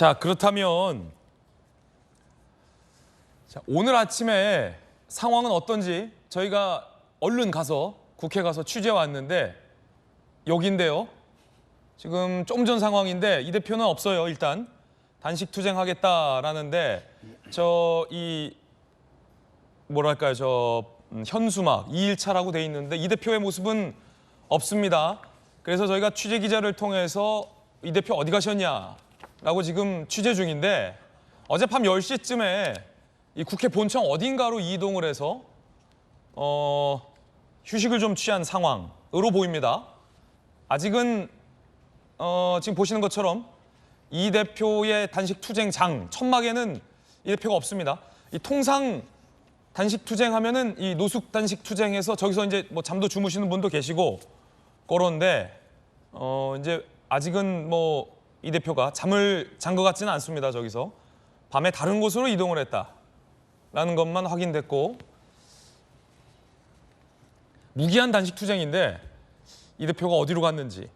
자, 그렇다면 오늘 아침에 상황은 어떤지 저희가 얼른 가서 국회 가서 취재 왔는데 여기인데요. 지금 좀 전 상황인데 이 대표는 없어요. 일단 단식 투쟁하겠다라는데 현수막 2일차라고 돼 있는데 이 대표의 모습은 없습니다. 그래서 저희가 취재 기자를 통해서 이 대표 어디 가셨냐라고 지금 취재 중인데 어젯밤 10시쯤에 이 국회 본청 어딘가로 이동을 해서 휴식을 좀 취한 상황으로 보입니다. 아직은 지금 보시는 것처럼 이 대표의 단식 투쟁장 천막에는 이 대표가 없습니다. 이 통상 단식 투쟁하면은 이 노숙 단식 투쟁에서 저기서 이제 뭐 잠도 주무시는 분도 계시고 그런데 이제 아직은 뭐 이 대표가 잠을 잔 것 같지는 않습니다. 저기서 밤에 다른 곳으로 이동을 했다라는 것만 확인됐고 무기한 단식 투쟁인데 이 대표가 어디로 갔는지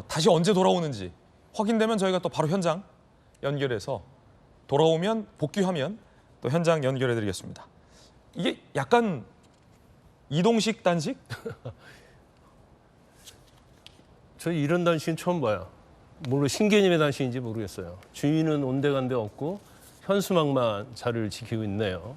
다시 언제 돌아오는지 확인되면 저희가 또 바로 현장 연결해서 돌아오면 복귀하면 또 현장 연결해드리겠습니다. 이게 약간 이동식 단식? 저 이런 단식은 처음 봐요. 신개념의 단식인지 모르겠어요. 주인은 온데간데 없고 현수막만 자리를 지키고 있네요.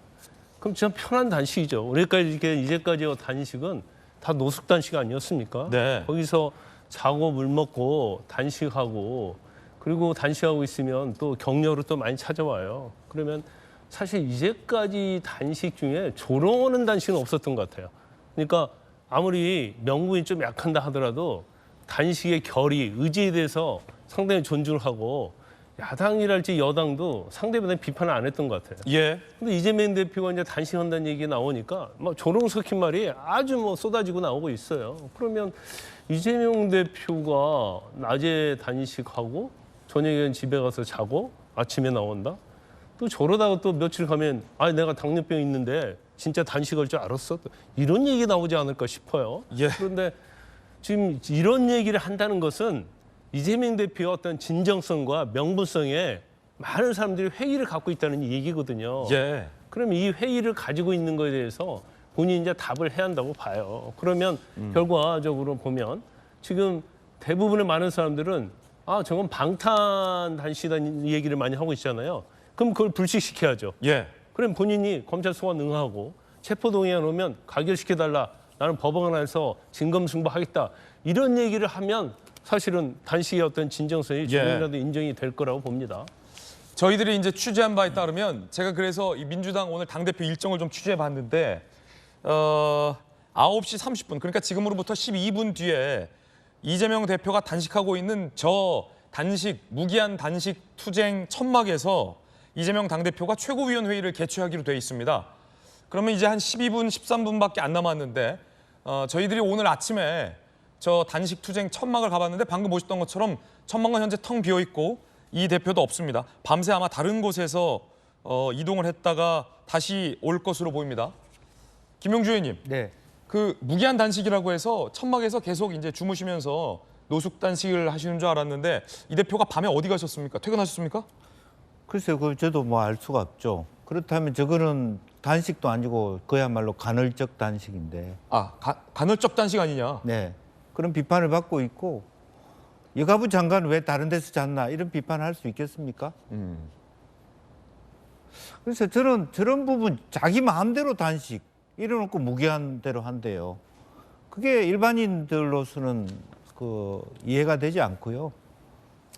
그럼 진짜 편한 단식이죠. 이제까지의 단식은 다 노숙 단식 아니었습니까? 네. 거기서 자고 물 먹고 단식하고 그리고 단식하고 있으면 또 격려로 또 많이 찾아와요. 그러면 사실 이제까지 단식 중에 조롱하는 단식은 없었던 것 같아요. 그러니까 아무리 명분이 좀 약한다 하더라도 단식의 결의, 의지에 대해서 상당히 존중을 하고 야당이랄지 여당도 상대방에 비판을 안 했던 것 같아요. 예. 근데 이재명 대표가 이제 단식한다는 얘기 나오니까 막 조롱 섞인 말이 아주 쏟아지고 나오고 있어요. 그러면 이재명 대표가 낮에 단식하고 저녁에는 집에 가서 자고 아침에 나온다? 또 저러다가 또 며칠 가면 내가 당뇨병 있는데 진짜 단식할 줄 알았어? 이런 얘기 나오지 않을까 싶어요. 예. 그런데 지금 이런 얘기를 한다는 것은 이재명 대표의 어떤 진정성과 명분성에 많은 사람들이 회의를 갖고 있다는 얘기거든요. 예. 그럼 이 회의를 가지고 있는 것에 대해서 본인이 이제 답을 해야 한다고 봐요. 그러면 결과적으로 보면 지금 대부분의 많은 사람들은 저건 방탄 단식이라는 얘기를 많이 하고 있잖아요. 그럼 그걸 불식시켜야죠. 예. 그럼 본인이 검찰 소환 응하고 체포동의안 오면 가결시켜달라. 나는 법원 안에서 진검승부하겠다. 이런 얘기를 하면 사실은 단식의 어떤 진정성이 조금이라도 인정이 될 거라고 봅니다. 저희들이 이제 취재한 바에 따르면 제가 그래서 이 민주당 오늘 당대표 일정을 좀 취재해 봤는데 9시 30분 그러니까 지금으로부터 12분 뒤에 이재명 대표가 단식하고 있는 저 단식 무기한 단식 투쟁 천막에서 이재명 당대표가 최고위원회의를 개최하기로 돼 있습니다. 그러면 이제 한 12분, 13분밖에 안 남았는데 저희들이 오늘 아침에 저 단식 투쟁 천막을 가봤는데 방금 보셨던 것처럼 천막은 현재 텅 비어 있고 이 대표도 없습니다. 밤새 아마 다른 곳에서 이동을 했다가 다시 올 것으로 보입니다. 김용주 의원님, 네. 그 무기한 단식이라고 해서 천막에서 계속 이제 주무시면서 노숙 단식을 하시는 줄 알았는데 이 대표가 밤에 어디 가셨습니까? 퇴근하셨습니까? 글쎄요, 저도 뭐 알 수가 없죠. 그렇다면 저거는 단식도 아니고 그야말로 간헐적 단식인데. 간헐적 단식 아니냐? 네. 그런 비판을 받고 있고 여가부 장관 왜 다른 데서 잤나 이런 비판을 할 수 있겠습니까? 그래서 저런 부분 자기 마음대로 단식 이래놓고 무기한 대로 한대요. 그게 일반인들로서는 이해가 되지 않고요.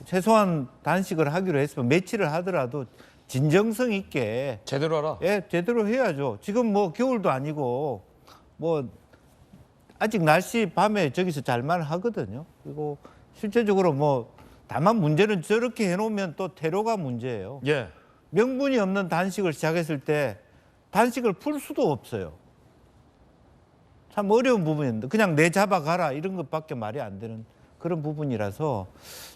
최소한 단식을 하기로 했으면 며칠을 하더라도 진정성 있게 제대로 하라. 예, 제대로 해야죠. 지금 뭐 겨울도 아니고 뭐 아직 날씨 밤에 저기서 잘만 하거든요. 그리고 실제적으로 뭐 다만 문제는 저렇게 해놓으면 또 테러가 문제예요. 예. 명분이 없는 단식을 시작했을 때 단식을 풀 수도 없어요. 참 어려운 부분인데 그냥 내 잡아가라 이런 것밖에 말이 안 되는 그런 부분이라서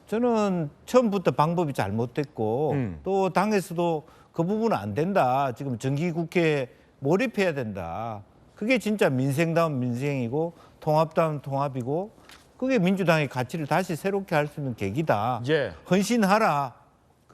저는 처음부터 방법이 잘못됐고 또 당에서도 그 부분은 안 된다. 지금 정기국회에 몰입해야 된다. 그게 진짜 민생다운 민생이고 통합다운 통합이고 그게 민주당의 가치를 다시 새롭게 할 수 있는 계기다. 예. 헌신하라.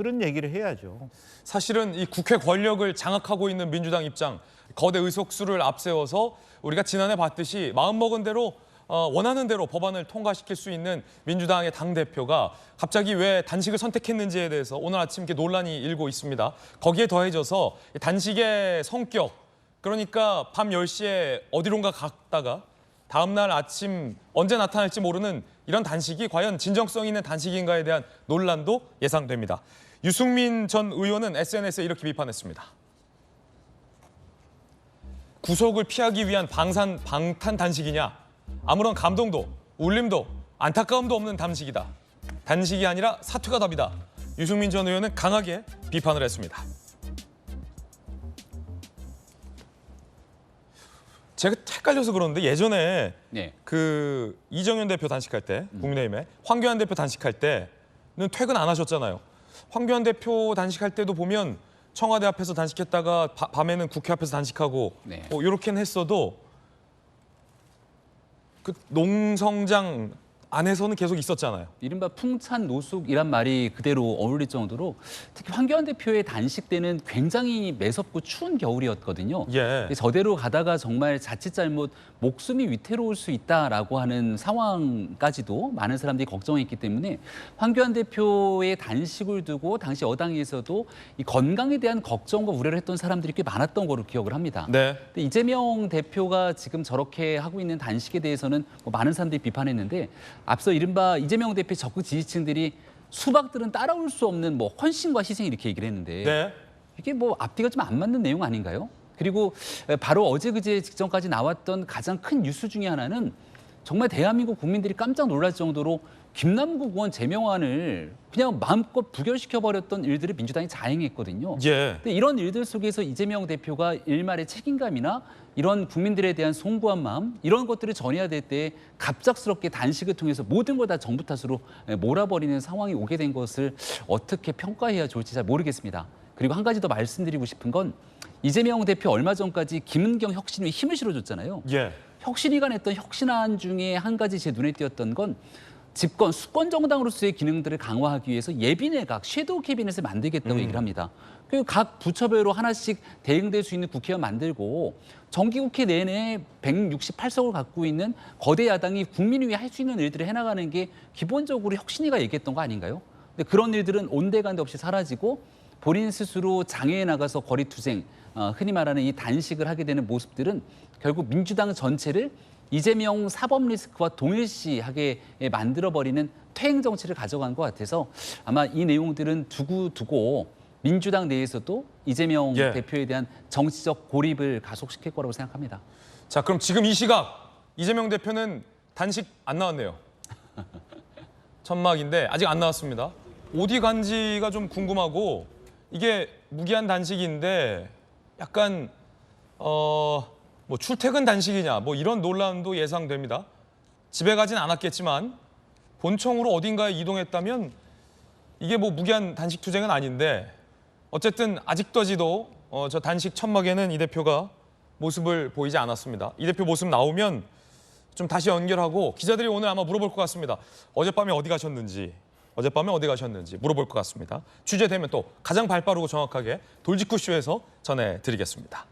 그런 얘기를 해야죠. 사실은 이 국회 권력을 장악하고 있는 민주당 입장, 거대 의석수를 앞세워서 우리가 지난해 봤듯이 마음먹은 대로 원하는 대로 법안을 통과시킬 수 있는 민주당의 당대표가 갑자기 왜 단식을 선택했는지에 대해서 오늘 아침 이렇게 논란이 일고 있습니다. 거기에 더해져서 단식의 성격, 그러니까 밤 10시에 어디론가 갔다가 다음 날 아침 언제 나타날지 모르는 이런 단식이 과연 진정성 있는 단식인가에 대한 논란도 예상됩니다. 유승민 전 의원은 SNS에 이렇게 비판했습니다. 구속을 피하기 위한 방탄 단식이냐? 아무런 감동도, 울림도, 안타까움도 없는 단식이다. 단식이 아니라 사퇴가 답이다. 유승민 전 의원은 강하게 비판을 했습니다. 제가 헷갈려서 그러는데 예전에 네. 그 이정현 대표 단식할 때 국민의힘에 황교안 대표 단식할 때는 퇴근 안 하셨잖아요. 황교안 대표 단식할 때도 보면 청와대 앞에서 단식했다가 밤에는 국회 앞에서 단식하고 네. 이렇게는 했어도 그 농성장 안에서는 계속 있었잖아요. 이른바 풍찬 노숙이란 말이 그대로 어울릴 정도로 특히 황교안 대표의 단식 때는 굉장히 매섭고 추운 겨울이었거든요. 예. 저대로 가다가 정말 자칫 잘못 목숨이 위태로울 수 있다라고 하는 상황까지도 많은 사람들이 걱정했기 때문에 황교안 대표의 단식을 두고 당시 여당에서도 이 건강에 대한 걱정과 우려를 했던 사람들이 꽤 많았던 거로 기억을 합니다. 네. 근데 이재명 대표가 지금 저렇게 하고 있는 단식에 대해서는 뭐 많은 사람들이 비판했는데 앞서 이른바 이재명 대표 적극 지지층들이 수박들은 따라올 수 없는 뭐 헌신과 희생 이렇게 얘기를 했는데 네. 이게 뭐 앞뒤가 좀 안 맞는 내용 아닌가요? 그리고 바로 어제 그제 직전까지 나왔던 가장 큰 뉴스 중에 하나는 정말 대한민국 국민들이 깜짝 놀랄 정도로 김남국 의원 제명안을 그냥 마음껏 부결시켜버렸던 일들을 민주당이 자행했거든요. 예. 근데 이런 일들 속에서 이재명 대표가 일말의 책임감이나 이런 국민들에 대한 송구한 마음 이런 것들을 전해야 될 때 갑작스럽게 단식을 통해서 모든 걸 다 정부 탓으로 몰아버리는 상황이 오게 된 것을 어떻게 평가해야 좋을지 잘 모르겠습니다. 그리고 한 가지 더 말씀드리고 싶은 건 이재명 대표 얼마 전까지 김은경 혁신위에 힘을 실어줬잖아요. 예. 혁신위가 냈던 혁신안 중에 한 가지 제 눈에 띄었던 건 집권 수권 정당으로서의 기능들을 강화하기 위해서 예비내각 섀도우 캐비넷을 만들겠다고 얘기를 합니다. 그리고 각 부처별로 하나씩 대응될 수 있는 국회의원 만들고 정기국회 내내 168석을 갖고 있는 거대 야당이 국민위에 할 수 있는 일들을 해나가는 게 기본적으로 혁신위가 얘기했던 거 아닌가요? 근데 그런 일들은 온데간데 없이 사라지고 본인 스스로 장외에 나가서 거리투쟁, 흔히 말하는 이 단식을 하게 되는 모습들은 결국 민주당 전체를 이재명 사법 리스크와 동일시하게 만들어버리는 퇴행 정치를 가져간 것 같아서 아마 이 내용들은 두고 민주당 내에서도 이재명 예. 대표에 대한 정치적 고립을 가속시킬 거라고 생각합니다. 자, 그럼 지금 이 시각 이재명 대표는 단식 안 나왔네요. 천막인데 아직 안 나왔습니다. 어디 간지가 좀 궁금하고 이게 무기한 단식인데 약간 뭐 출퇴근 단식이냐 뭐 이런 논란도 예상됩니다. 집에 가진 않았겠지만 본청으로 어딘가에 이동했다면 이게 뭐 무기한 단식 투쟁은 아닌데 어쨌든 아직까지도 저 단식 천막에는 이 대표가 모습을 보이지 않았습니다. 이 대표 모습 나오면 좀 다시 연결하고 기자들이 오늘 아마 물어볼 것 같습니다. 어젯밤에 어디 가셨는지 물어볼 것 같습니다. 취재되면 또 가장 발빠르고 정확하게 돌직구쇼에서 전해드리겠습니다.